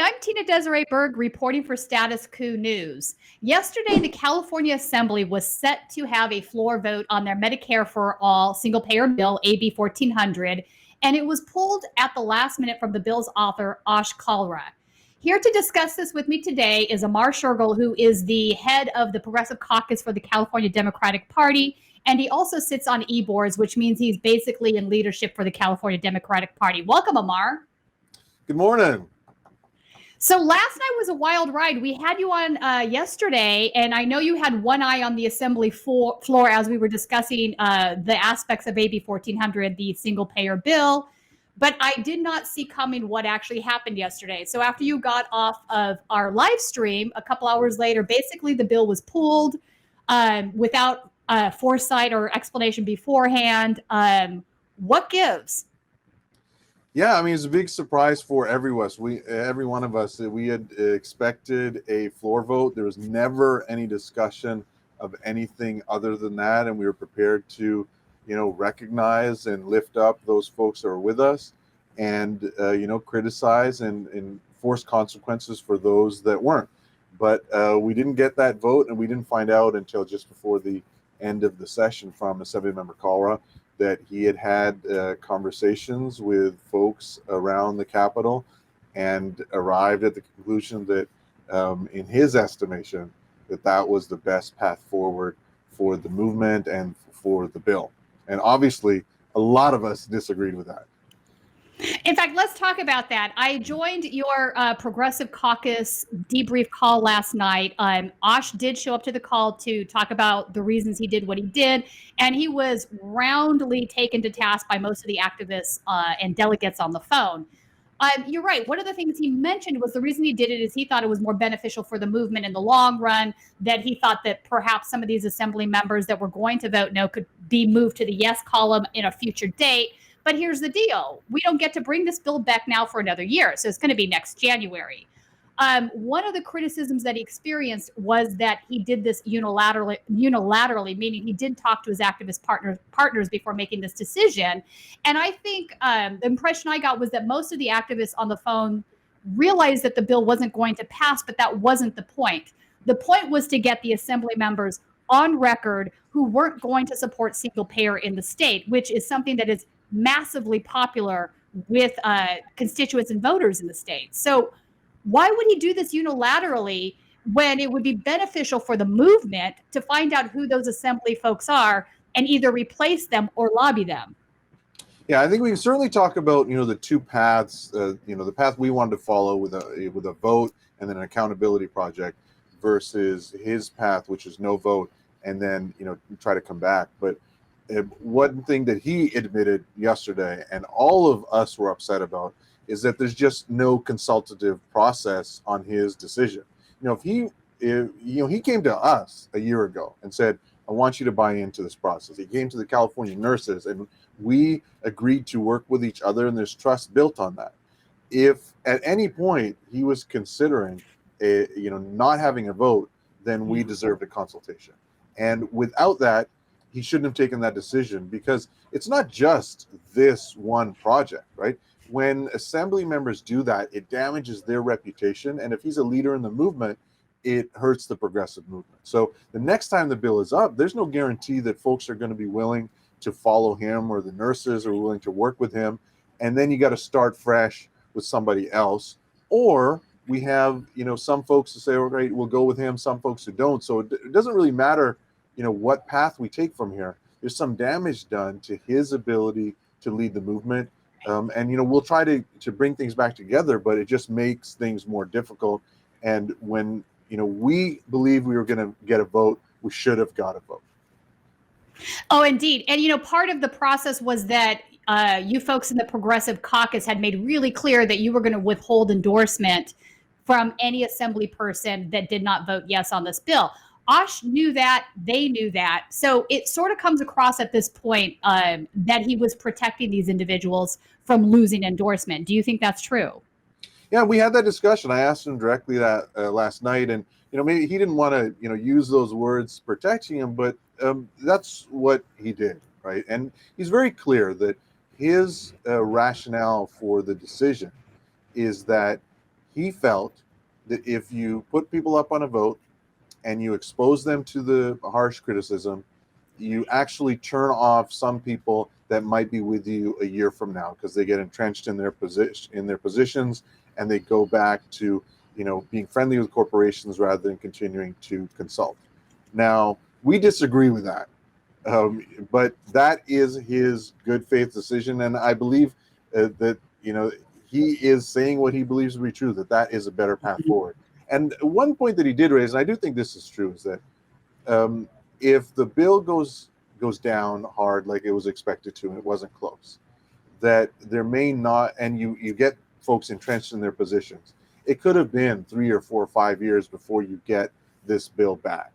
I'm Tina Desiree Berg reporting for Status Coup News. Yesterday, the California Assembly was set to have a floor vote on their Medicare for All single-payer bill, AB 1400, and it was pulled at the last minute from the bill's author, Ash Kalra. Here to discuss this with me today is Amar Shergill, who is the head of the Progressive Caucus for the California Democratic Party, and he also sits on e-boards, which means he's basically in leadership for the California Democratic Party. Welcome, Amar. Good morning. So last night was a wild ride. We had you on yesterday, and I know you had one eye on the assembly floor as we were discussing the aspects of AB 1400, the single-payer bill, but I did not see coming what actually happened yesterday. So after you got off of our live stream, a couple hours later, basically the bill was pulled without foresight or explanation beforehand. What gives? Yeah, I mean, it's a big surprise for every one of us. That we had expected a floor vote. There was never any discussion of anything other than that, and we were prepared to, recognize and lift up those folks that are with us, and criticize and force consequences for those that weren't. But we didn't get that vote, and we didn't find out until just before the end of the session from Assemblymember Kalra that he had conversations with folks around the Capitol and arrived at the conclusion that, in his estimation, that was the best path forward for the movement and for the bill. And obviously, a lot of us disagreed with that. In fact, let's talk about that. I joined your Progressive Caucus debrief call last night. Ash did show up to the call to talk about the reasons he did what he did, and he was roundly taken to task by most of the activists and delegates on the phone. You're right. One of the things he mentioned was the reason he did it is he thought it was more beneficial for the movement in the long run, that he thought that perhaps some of these assembly members that were going to vote no could be moved to the yes column in a future date. But here's the deal. We don't get to bring this bill back now for another year. So it's going to be next January. One of the criticisms that he experienced was that he did this unilaterally, meaning he did talk to his activist partners before making this decision. And I think the impression I got was that most of the activists on the phone realized that the bill wasn't going to pass, but that wasn't the point. The point was to get the assembly members on record who weren't going to support single payer in the state, which is something that is massively popular with constituents and voters in the state. So why would he do this unilaterally when it would be beneficial for the movement to find out who those assembly folks are and either replace them or lobby them? Yeah, I think we can certainly talk about, the two paths, the path we wanted to follow with a vote and then an accountability project versus his path, which is no vote and then, try to come back. But one thing that he admitted yesterday, and all of us were upset about, is that there's just no consultative process on his decision. If he came to us a year ago and said, "I want you to buy into this process." He came to the California nurses, and we agreed to work with each other, and there's trust built on that. If at any point he was considering, not having a vote, then we deserved a consultation. And without that, he shouldn't have taken that decision, because it's not just this one project, right? When assembly members do that, it damages their reputation. And if he's a leader in the movement, it hurts the progressive movement. So the next time the bill is up, there's no guarantee that folks are going to be willing to follow him, or the nurses are willing to work with him. And then you got to start fresh with somebody else. Or we have, some folks who say, all right, we'll go with him, some folks who don't. So it doesn't really matter what path we take from here. There's some damage done to his ability to lead the movement. And we'll try to bring things back together, but it just makes things more difficult. And when, we believe we were going to get a vote, we should have got a vote. Oh, indeed. And, part of the process was that you folks in the Progressive Caucus had made really clear that you were going to withhold endorsement from any assembly person that did not vote yes on this bill. Ash knew that, they knew that. So it sort of comes across at this point that he was protecting these individuals from losing endorsement. Do you think that's true? Yeah, we had that discussion. I asked him directly that last night, and maybe he didn't want to use those words protecting him, but that's what he did, right? And he's very clear that his rationale for the decision is that he felt that if you put people up on a vote and you expose them to the harsh criticism, you actually turn off some people that might be with you a year from now because they get entrenched in their positions, and they go back to being friendly with corporations rather than continuing to consult. Now, we disagree with that, but that is his good faith decision, and I believe that he is saying what he believes to be true, that is a better path forward. And one point that he did raise, and I do think this is true, is that if the bill goes down hard like it was expected to, and it wasn't close, that there may not, and you get folks entrenched in their positions, it could have been 3 or 4 or 5 years before you get this bill back.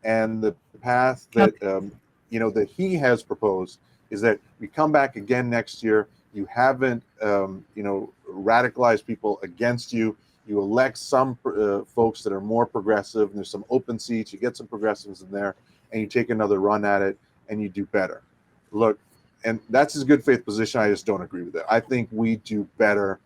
And the path that that he has proposed is that we come back again next year. You haven't radicalized people against you. You elect some folks that are more progressive, and there's some open seats. You get some progressives in there, and you take another run at it, and you do better. Look, and that's his good faith position. I just don't agree with it. I think we do better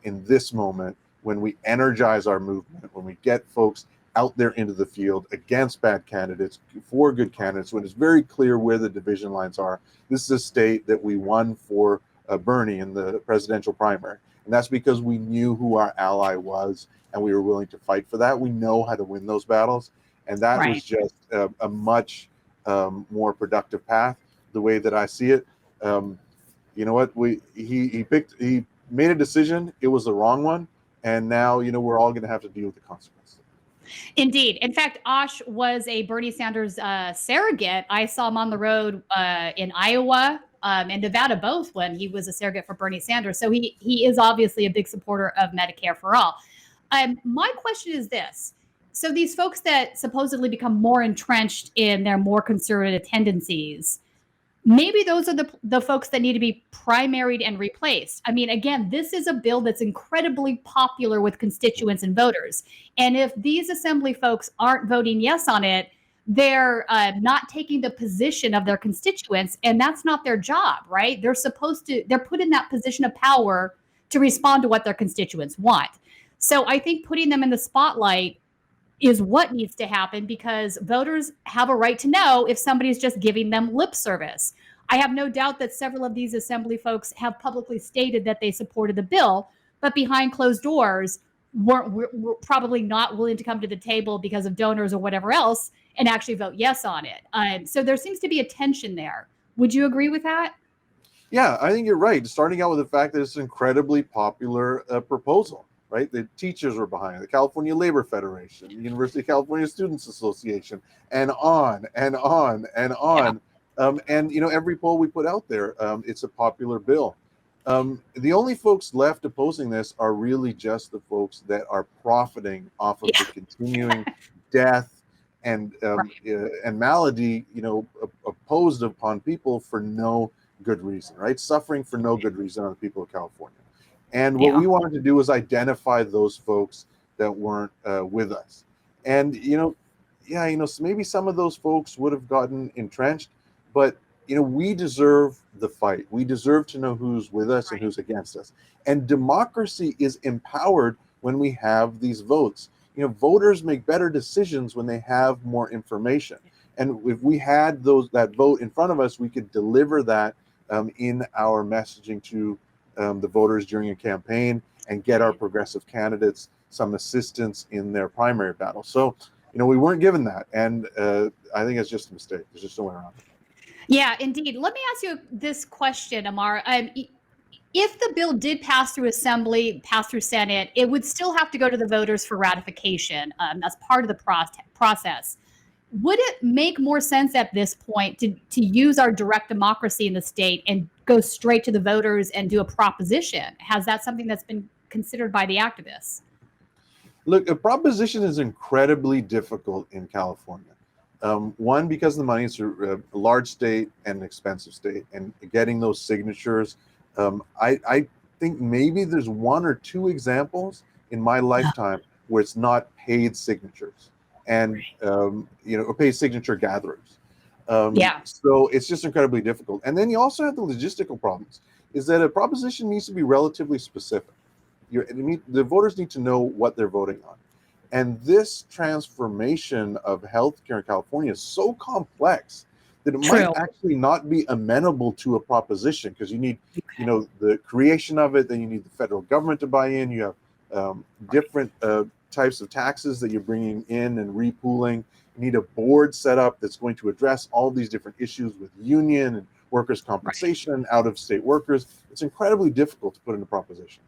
in this moment when we energize our movement, when we get folks out there into the field against bad candidates, for good candidates, when it's very clear where the division lines are. This is a state that we won for Bernie in the presidential primary. And that's because we knew who our ally was, and we were willing to fight for that. We know how to win those battles. And that was just a much more productive path, the way that I see it. You know what? He made a decision. It was the wrong one. And now, we're all going to have to deal with the consequences. Indeed. In fact, Osh was a Bernie Sanders surrogate. I saw him on the road in Iowa and Nevada, both, when he was a surrogate for Bernie Sanders. So he is obviously a big supporter of Medicare for all. My question is this. So these folks that supposedly become more entrenched in their more conservative tendencies, maybe those are the folks that need to be primaried and replaced. I mean, again, this is a bill that's incredibly popular with constituents and voters. And if these assembly folks aren't voting yes on it, they're not taking the position of their constituents, and that's not their job, right? They're put in that position of power to respond to what their constituents want. So I think putting them in the spotlight is what needs to happen, because voters have a right to know if somebody's just giving them lip service. I have no doubt that several of these assembly folks have publicly stated that they supported the bill, but behind closed doors were probably not willing to come to the table because of donors or whatever else and actually vote yes on it. So there seems to be a tension there. Would you agree with that? Yeah, I think you're right. Starting out with the fact that it's an incredibly popular proposal. Right, the teachers were behind it, the California Labor Federation, the University of California Students Association, and on and on and on. Yeah. And every poll we put out there, it's a popular bill. The only folks left opposing this are really just the folks that are profiting off of the continuing death and malady, opposed upon people for no good reason. Right, suffering for no good reason on the people of California. And what we wanted to do was identify those folks that weren't with us. And, so maybe some of those folks would have gotten entrenched, but, we deserve the fight. We deserve to know who's with us and who's against us. And democracy is empowered when we have these votes. Voters make better decisions when they have more information. And if we had that vote in front of us, we could deliver that in our messaging to the voters during a campaign, and get our progressive candidates some assistance in their primary battle. So, we weren't given that, and I think it's just a mistake. There's just no way around it. Yeah, indeed. Let me ask you this question, Amar. If the bill did pass through Assembly, pass through Senate, it would still have to go to the voters for ratification. That's part of the process. Would it make more sense at this point to use our direct democracy in the state and go straight to the voters and do a proposition? Has that something that's been considered by the activists? Look, a proposition is incredibly difficult in California. One, because of the money, it's a large state and an expensive state, and getting those signatures. I think maybe there's 1 or 2 examples in my lifetime where it's not paid signatures. And paid signature gatherers. So it's just incredibly difficult. And then you also have the logistical problems, is that a proposition needs to be relatively specific. the voters need to know what they're voting on. And this transformation of healthcare in California is so complex that it might True. actually not be amenable to a proposition, because you need, the creation of it, then you need the federal government to buy in. You have different types of taxes that you're bringing in and repooling. You need a board set up that's going to address all these different issues with union and workers' compensation, out-of-state workers. It's incredibly difficult to put in a proposition.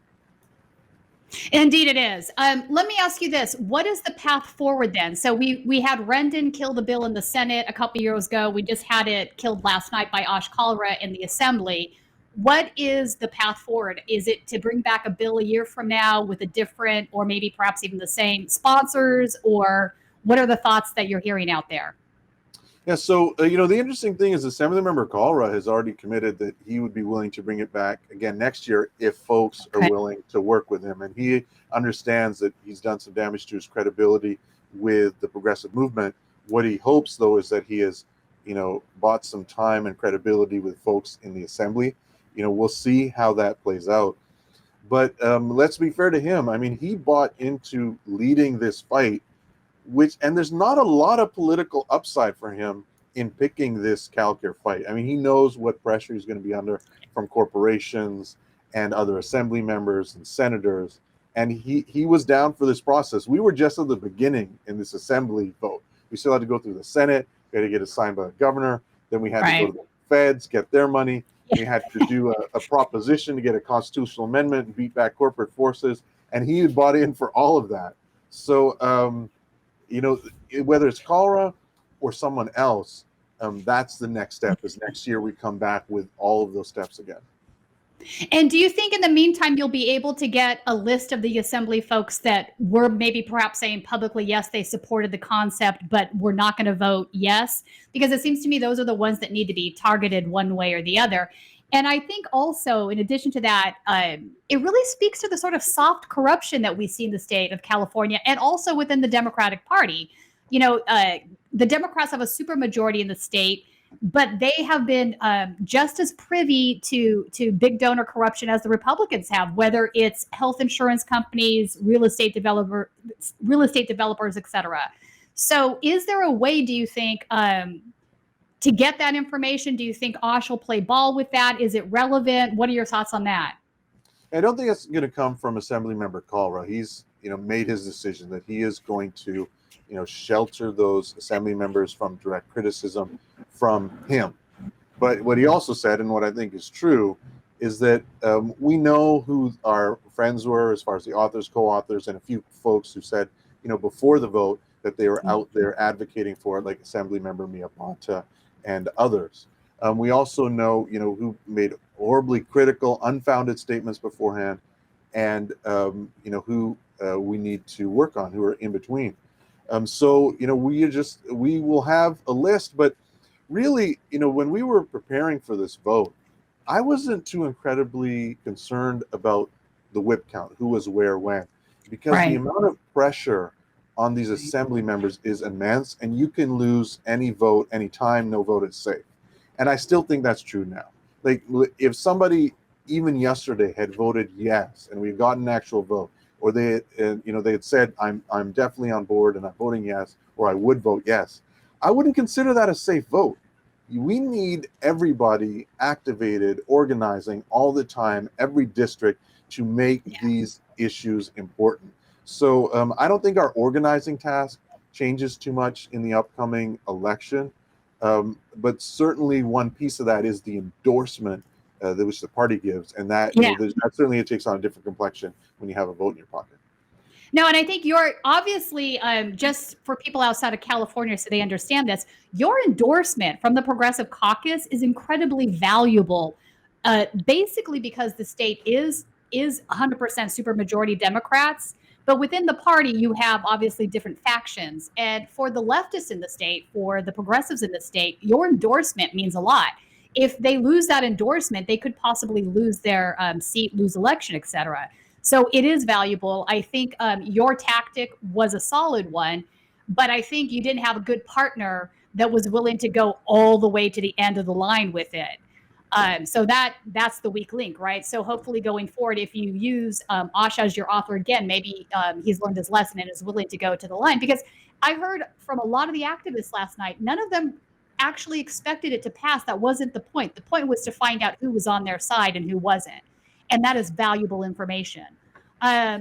Indeed, it is. Let me ask you this: what is the path forward then? So we had Rendon kill the bill in the Senate a couple years ago. We just had it killed last night by Ash Kalra in the Assembly. What is the path forward? Is it to bring back a bill a year from now with a different, or maybe perhaps even the same sponsors, or what are the thoughts that you're hearing out there? Yeah, so the interesting thing is Assemblymember Kalra has already committed that he would be willing to bring it back again next year if folks are willing to work with him. And he understands that he's done some damage to his credibility with the progressive movement. What he hopes, though, is that he has, bought some time and credibility with folks in the Assembly. We'll see how that plays out. But let's be fair to him. I mean, he bought into leading this fight, and there's not a lot of political upside for him in picking this CalCare fight. I mean, he knows what pressure he's going to be under from corporations and other assembly members and senators, and he was down for this process. We were just at the beginning in this assembly vote. We still had to go through the Senate. We had to get it signed by the governor. Then we had to go to the feds, get their money. We had to do a proposition to get a constitutional amendment and beat back corporate forces, and he had bought in for all of that. So, whether it's Kalra or someone else, that's the next step. Is next year we come back with all of those steps again. And do you think in the meantime you'll be able to get a list of the Assembly folks that were maybe perhaps saying publicly, yes, they supported the concept, but we're not going to vote yes? Because it seems to me those are the ones that need to be targeted one way or the other. And I think also, in addition to that, it really speaks to the sort of soft corruption that we see in the state of California and also within the Democratic Party. The Democrats have a supermajority in the state, but they have been just as privy to big donor corruption as the Republicans have, whether it's health insurance companies, real estate developers, et cetera. So is there a way, do you think, to get that information? Do you think Osh will play ball with that? Is it relevant? What are your thoughts on that? I don't think it's going to come from Assemblymember Kalra. He's made his decision that he is going to shelter those assembly members from direct criticism from him. But what he also said, and what I think is true, is that we know who our friends were as far as the authors, co-authors, and a few folks who said, before the vote that they were out there advocating for it, like Assemblymember Mia Bonta and others. We also know, who made horribly critical, unfounded statements beforehand, and who we need to work on, who are in between. So we will have a list, but really, when we were preparing for this vote, I wasn't too incredibly concerned about the whip count, who was where, when, because the amount of pressure on these assembly members is immense, and you can lose any vote, anytime, no vote is safe. And I still think that's true now. Like, if somebody even yesterday had voted yes, and we've gotten an actual vote, or they had said, I'm definitely on board and I'm voting yes, or I would vote yes, I wouldn't consider that a safe vote. We need everybody activated, organizing all the time, every district, to make these issues important. So I don't think our organizing task changes too much in the upcoming election, but certainly one piece of that is the endorsement that which the party gives, and that, that certainly it takes on a different complexion when you have a vote in your pocket. No, and I think you're obviously, just for people outside of California so they understand this, your endorsement from the Progressive Caucus is incredibly valuable, basically because the state is 100% supermajority Democrats, but within the party you have obviously different factions. And for the leftists in the state, for the progressives in the state, your endorsement means a lot. If they lose that endorsement, they could possibly lose their seat, lose election, et cetera. So it is valuable. I think your tactic was a solid one, but I think you didn't have a good partner that was willing to go all the way to the end of the line with it. So that's the weak link, right? So hopefully going forward, if you use Ash as your author again, maybe he's learned his lesson and is willing to go to the line. Because I heard from a lot of the activists last night, none of them actually expected it to pass. That wasn't the point. The point was to find out who was on their side and who wasn't, and that is valuable information.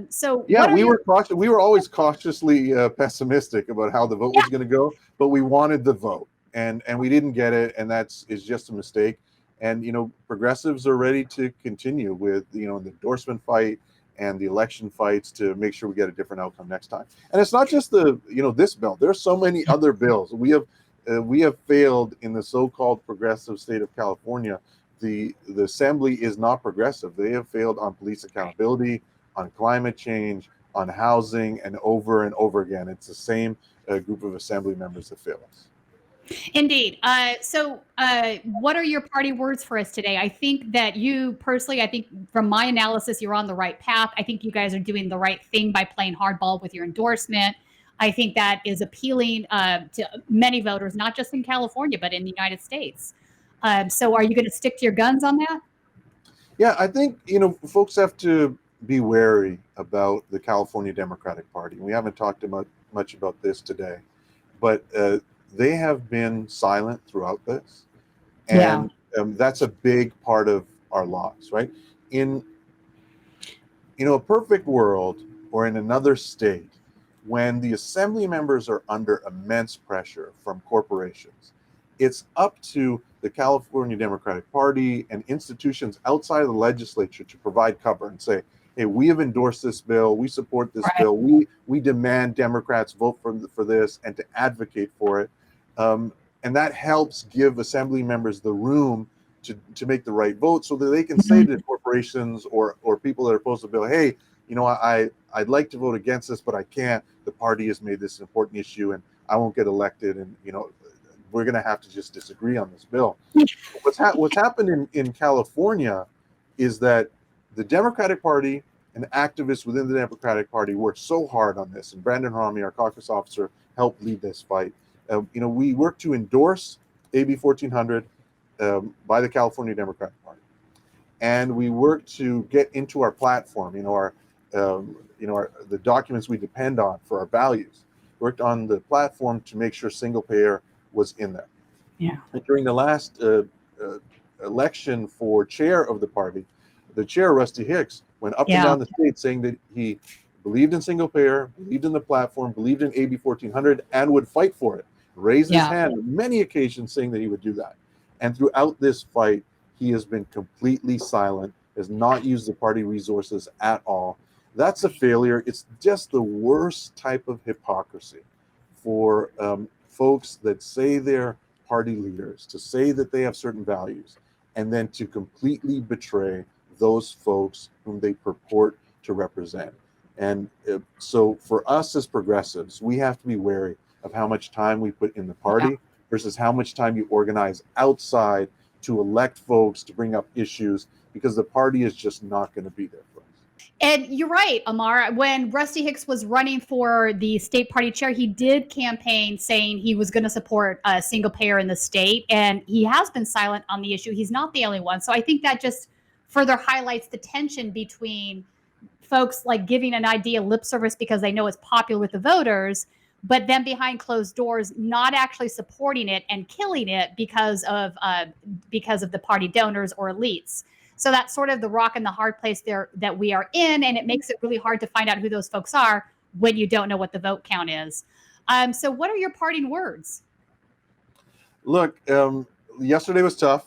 So Yeah, what are we your were cautious. We were always cautiously pessimistic about how the vote was going to go, but we wanted the vote, and we didn't get it, and is just a mistake. And progressives are ready to continue with the endorsement fight and the election fights to make sure we get a different outcome next time. And it's not just this bill. There's so many other bills. We have failed in the so-called progressive state of California. The assembly is not progressive. They have failed on police accountability, on climate change, on housing, and over again. It's the same group of assembly members that fail us. Indeed. So what are your party words for us today? I think that you personally, I think from my analysis, you're on the right path. I think you guys are doing the right thing by playing hardball with your endorsement. I think that is appealing to many voters, not just in California, but in the United States. So are you going to stick to your guns on that? Yeah, I think, folks have to be wary about the California Democratic Party. We haven't talked much about this today, but they have been silent throughout this. And that's a big part of our loss, right? In a perfect world or in another state, when the assembly members are under immense pressure from corporations, it's up to the California Democratic Party and institutions outside of the legislature to provide cover and say, hey, we have endorsed this bill, we support this bill, we demand Democrats vote for this, and to advocate for it. And that helps give assembly members the room to make the right vote so that they can say to corporations or people that are opposed to the bill, hey, I'd like to vote against this, but I can't. The party has made this an important issue and I won't get elected. And, we're going to have to just disagree on this bill. What's happened in California is that the Democratic Party and activists within the Democratic Party worked so hard on this. And Brandon Harmey, our caucus officer, helped lead this fight. We worked to endorse AB 1400 by the California Democratic Party, and we worked to get into our platform, the documents we depend on for our values. Worked on the platform to make sure single payer was in there. Yeah. And during the last election for chair of the party, the chair, Rusty Hicks, went up and down the state saying that he believed in single payer, believed in the platform, believed in AB 1400, and would fight for it. Raised his hand on many occasions saying that he would do that. And throughout this fight, he has been completely silent, has not used the party resources at all. That's a failure. It's just the worst type of hypocrisy for folks that say they're party leaders, to say that they have certain values, and then to completely betray those folks whom they purport to represent. And so for us as progressives, we have to be wary of how much time we put in the party versus how much time you organize outside to elect folks, to bring up issues, because the party is just not going to be there for us. And you're right, Amar. When Rusty Hicks was running for the state party chair, he did campaign saying he was going to support a single payer in the state, and he has been silent on the issue. He's not the only one. So I think that just further highlights the tension between folks like giving an idea lip service because they know it's popular with the voters, but then behind closed doors, not actually supporting it and killing it because of the party donors or elites. So that's sort of the rock and the hard place there that we are in, and it makes it really hard to find out who those folks are when you don't know what the vote count is. So what are your parting words? Look, yesterday was tough,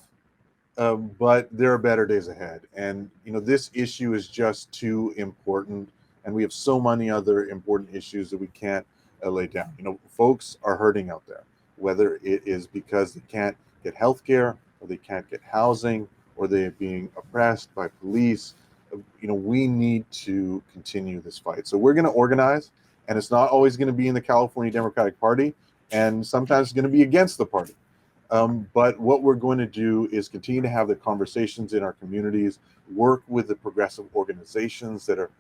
but there are better days ahead. And, this issue is just too important, and we have so many other important issues that we can't lay down. Folks are hurting out there, whether it is because they can't get health care or they can't get housing, or they're being oppressed by police. We need to continue this fight. So we're going to organize, and it's not always going to be in the California Democratic Party, and sometimes it's going to be against the party. But what we're going to do is continue to have the conversations in our communities, work with the progressive organizations that are,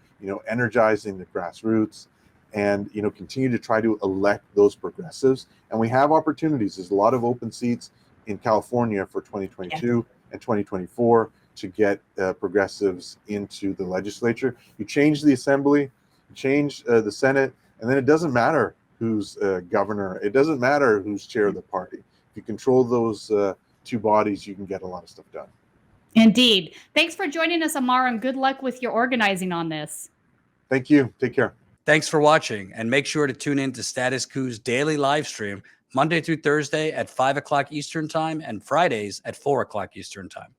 energizing the grassroots, and, continue to try to elect those progressives. And we have opportunities. There's a lot of open seats in California for 2022. and 2024 to get progressives into the legislature. You change the assembly, you change the Senate, and then it doesn't matter who's governor. It doesn't matter who's chair of the party. If you control those two bodies, you can get a lot of stuff done. Indeed. Thanks for joining us, Amar, and good luck with your organizing on this. Thank you. Take care. Thanks for watching, and make sure to tune in to Status Coup's daily live stream Monday through Thursday at 5 o'clock Eastern Time and Fridays at 4 o'clock Eastern Time.